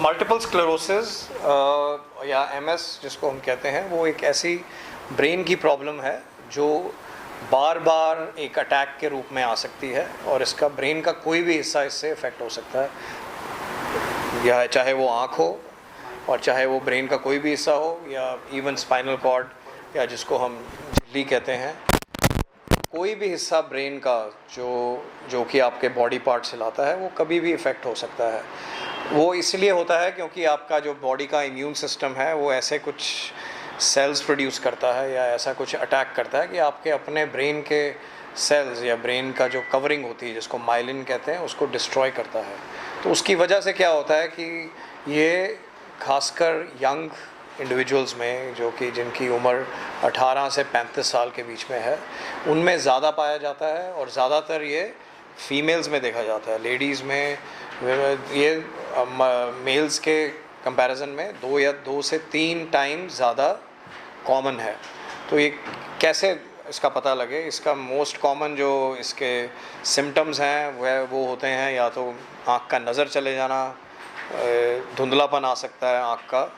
Multiple sclerosis या MS जिसको हम कहते हैं, वो एक ऐसी ब्रेन की प्रॉब्लम है जो बार बार एक अटैक के रूप में आ सकती है और इसका ब्रेन का कोई भी हिस्सा इससे इफ़ेक्ट हो सकता है, या चाहे वो आँख हो और चाहे वो ब्रेन का कोई भी हिस्सा हो, या इवन स्पाइनल कॉर्ड या जिसको हम झिल्ली कहते हैं। कोई भी हिस्सा ब्रेन का जो कि आपके बॉडी पार्ट हिलाता है वो कभी भी इफ़ेक्ट हो सकता है। वो इसलिए होता है क्योंकि आपका जो बॉडी का इम्यून सिस्टम है वो ऐसे कुछ सेल्स प्रोड्यूस करता है या ऐसा कुछ अटैक करता है कि आपके अपने ब्रेन के सेल्स या ब्रेन का जो कवरिंग होती है जिसको माइलिन कहते हैं उसको डिस्ट्रॉय करता है। तो उसकी वजह से क्या होता है कि ये खासकर यंग इंडिविजुअल्स में जो कि जिनकी उम्र 18 से 35 साल के बीच में है उनमें ज़्यादा पाया जाता है और ज़्यादातर ये फीमेल्स में देखा जाता है। लेडीज़ में ये मेल्स के कंपैरिजन में 2 से 3 टाइम ज़्यादा कॉमन है। तो ये कैसे इसका पता लगे? इसका मोस्ट कॉमन जो इसके सिम्टम्स हैं वो होते हैं या तो आँख का नज़र चले जाना, धुंधलापन आ सकता है आँख का,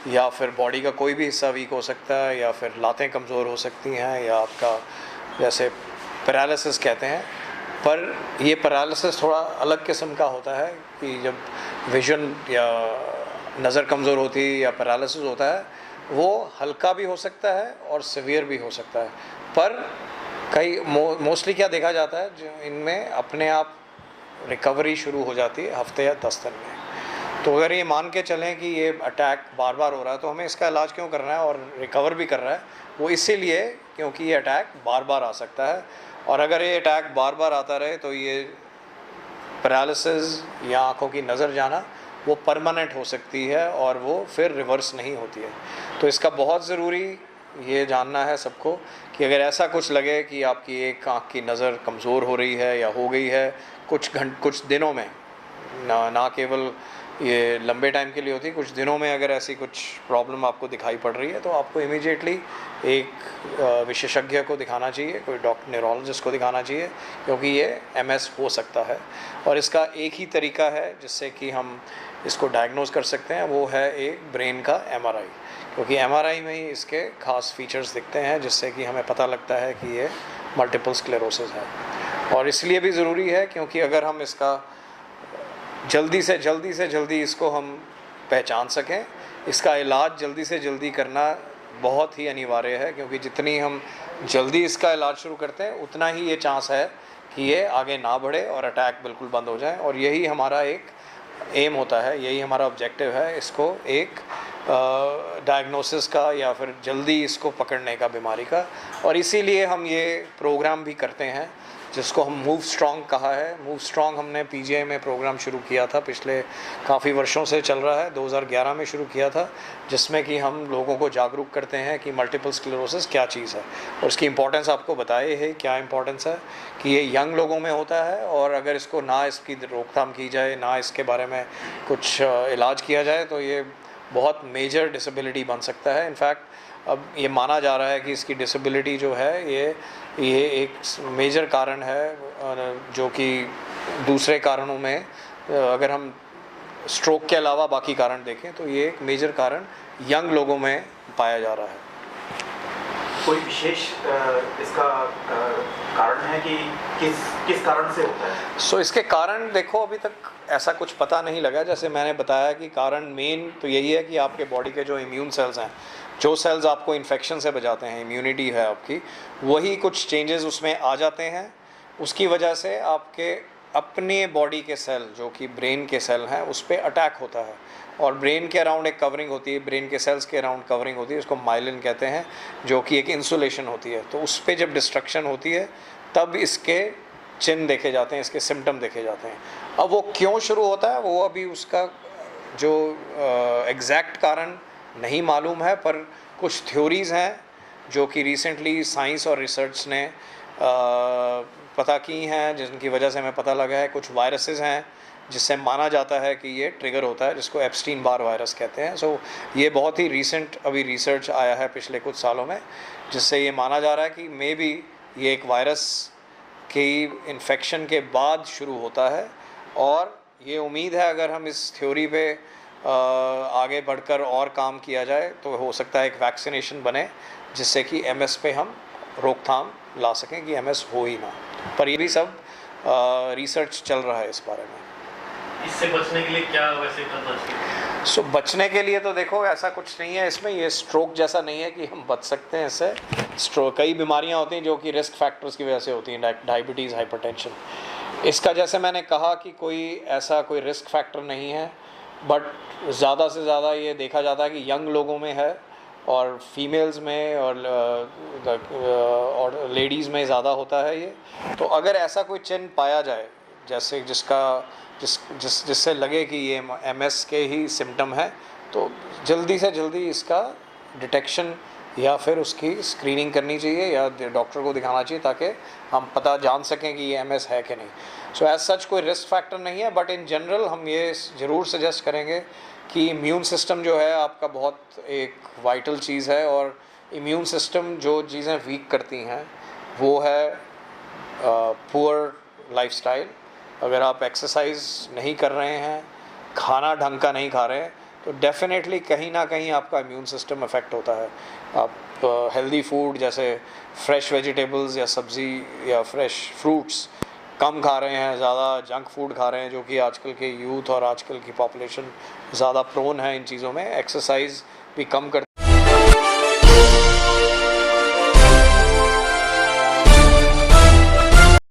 या फिर बॉडी का कोई भी हिस्सा वीक हो सकता है, या फिर लातें कमज़ोर हो सकती हैं, या आपका जैसे पैरालिसिस कहते हैं। पर ये पैरालिसिस थोड़ा अलग किस्म का होता है कि जब विजन या नज़र कमज़ोर होती है या पैरालिसिस होता है वो हल्का भी हो सकता है और सीवियर भी हो सकता है। पर कई मोस्टली क्या देखा जाता है जो इनमें अपने आप रिकवरी शुरू हो जाती है हफ्ते या 10 दिन में। तो अगर ये मान के चलें कि ये अटैक बार बार हो रहा है तो हमें इसका इलाज क्यों करना है और रिकवर भी कर रहा है, वो इसीलिए क्योंकि ये अटैक बार बार आ सकता है। और अगर ये अटैक बार बार आता रहे तो ये पैरालिसिस या आँखों की नज़र जाना वो परमानेंट हो सकती है और वो फिर रिवर्स नहीं होती है। तो इसका बहुत ज़रूरी ये जानना है सबको कि अगर ऐसा कुछ लगे कि आपकी एक आँख की नज़र कमज़ोर हो रही है या हो गई है कुछ दिनों में, ना केवल ये लंबे टाइम के लिए होती है, कुछ दिनों में अगर ऐसी कुछ प्रॉब्लम आपको दिखाई पड़ रही है तो आपको इमीडिएटली एक विशेषज्ञ को दिखाना चाहिए, कोई डॉक्टर न्यूरोलॉजिस्ट को दिखाना चाहिए, क्योंकि ये एमएस हो सकता है। और इसका एक ही तरीका है जिससे कि हम इसको डायग्नोज कर सकते हैं, वो है एक ब्रेन का एमआरआई, क्योंकि एमआरआई में ही इसके खास फीचर्स दिखते हैं जिससे कि हमें पता लगता है कि ये मल्टीपल स्क्लेरोसिस है। और इसलिए भी ज़रूरी है क्योंकि अगर हम इसका जल्दी से जल्दी इसको हम पहचान सकें, इसका इलाज जल्दी से जल्दी करना बहुत ही अनिवार्य है, क्योंकि जितनी हम जल्दी इसका इलाज शुरू करते हैं उतना ही ये चांस है कि ये आगे ना बढ़े और अटैक बिल्कुल बंद हो जाए। और यही हमारा एक एम होता है, यही हमारा ऑब्जेक्टिव है, इसको एक डायग्नोसिस का या फिर जल्दी इसको पकड़ने का बीमारी का। और इसीलिए हम ये प्रोग्राम भी करते हैं जिसको हम मूव स्ट्रॉन्ग कहा है। मूव स्ट्रॉन्ग हमने पीजीआई में प्रोग्राम शुरू किया था, पिछले काफ़ी वर्षों से चल रहा है, 2011 में शुरू किया था, जिसमें कि हम लोगों को जागरूक करते हैं कि मल्टीपल स्क्लेरोसिस क्या चीज़ है और इसकी इम्पोर्टेंस आपको बताए है क्या इम्पोर्टेंस है कि ये यंग लोगों में होता है और अगर इसको ना इसकी रोकथाम की जाए, ना इसके बारे में कुछ इलाज किया जाए तो ये बहुत मेजर डिसेबिलिटी बन सकता है। इनफैक्ट अब ये माना जा रहा है कि इसकी डिसेबिलिटी जो है ये एक मेजर कारण है जो कि दूसरे कारणों में अगर हम स्ट्रोक के अलावा बाकी कारण देखें तो ये एक मेजर कारण यंग लोगों में पाया जा रहा है। कोई विशेष इसका कारण है कि किस कारण से होता है? इसके कारण देखो अभी तक ऐसा कुछ पता नहीं लगा। जैसे मैंने बताया कि कारण मेन तो यही है कि आपके बॉडी के जो इम्यून सेल्स हैं, जो सेल्स आपको इन्फेक्शन से बचाते हैं, इम्यूनिटी है आपकी, वही कुछ चेंजेस उसमें आ जाते हैं। उसकी वजह से आपके अपने बॉडी के सेल जो कि ब्रेन के सेल हैं उस पर अटैक होता है और ब्रेन के अराउंड एक कवरिंग होती है, ब्रेन के सेल्स के अराउंड कवरिंग होती है, उसको माइलिन कहते हैं, जो कि एक इंसुलेशन होती है। तो उस पर जब डिस्ट्रक्शन होती है तब इसके चिन्ह देखे जाते हैं, इसके सिम्टम देखे जाते हैं। अब वो क्यों शुरू होता है वो अभी उसका जो एग्जैक्ट कारण नहीं मालूम है, पर कुछ थ्योरीज़ हैं जो कि रिसेंटली साइंस और रिसर्च ने पता की हैं, जिनकी वजह से हमें पता लगा है कुछ वायरसेस हैं जिससे माना जाता है कि ये ट्रिगर होता है, जिसको एप्स्टीन बार वायरस कहते हैं। ये बहुत ही रीसेंट अभी रिसर्च आया है पिछले कुछ सालों में, जिससे ये माना जा रहा है कि मे बी ये एक वायरस की इन्फेक्शन के बाद शुरू होता है। और ये उम्मीद है अगर हम इस थ्योरी पे आगे बढ़कर और काम किया जाए तो हो सकता है एक वैक्सीनेशन बने जिससे कि MS पे हम रोकथाम ला सकें कि MS हो ही ना। पर ये भी सब रिसर्च चल रहा है इस बारे में। इससे बचने के लिए क्या वैसे करना चाहिए? सो बचने के लिए तो देखो ऐसा कुछ नहीं है इसमें, ये स्ट्रोक जैसा नहीं है कि हम बच सकते हैं इससे। स्ट्रोक कई बीमारियां होती हैं जो कि रिस्क फैक्टर्स की वजह से होती हैं, डायबिटीज़, हाइपरटेंशन। इसका जैसे मैंने कहा कि कोई रिस्क फैक्टर नहीं है, बट ज़्यादा से ज़्यादा ये देखा जाता है कि यंग लोगों में है और फीमेल्स में और लेडीज़ में ज़्यादा होता है ये। तो अगर ऐसा कोई चिन्ह पाया जाए जैसे जिससे लगे कि ये MS के ही सिम्टम है, तो जल्दी से जल्दी इसका डिटेक्शन या फिर उसकी स्क्रीनिंग करनी चाहिए या डॉक्टर को दिखाना चाहिए ताकि हम पता जान सकें कि ये MS है कि नहीं। सो एज सच कोई रिस्क फैक्टर नहीं है, बट इन जनरल हम ये ज़रूर सजेस्ट करेंगे कि इम्यून सिस्टम जो है आपका बहुत एक वाइटल चीज़ है, और इम्यून सिस्टम जो चीज़ें वीक करती हैं वो है पुअर लाइफस्टाइल। अगर आप एक्सरसाइज नहीं कर रहे हैं, खाना ढंग का नहीं खा रहे हैं, तो डेफिनेटली कहीं ना कहीं आपका इम्यून सिस्टम अफेक्ट होता है। आप हेल्दी फूड जैसे फ्रेश वेजिटेबल्स या सब्ज़ी या फ्रेश फ्रूट्स कम खा रहे हैं, ज़्यादा जंक फूड खा रहे हैं, जो कि आजकल के यूथ और आजकल की पॉपुलेशन ज़्यादा प्रोन है इन चीज़ों में। एक्सरसाइज भी कम कर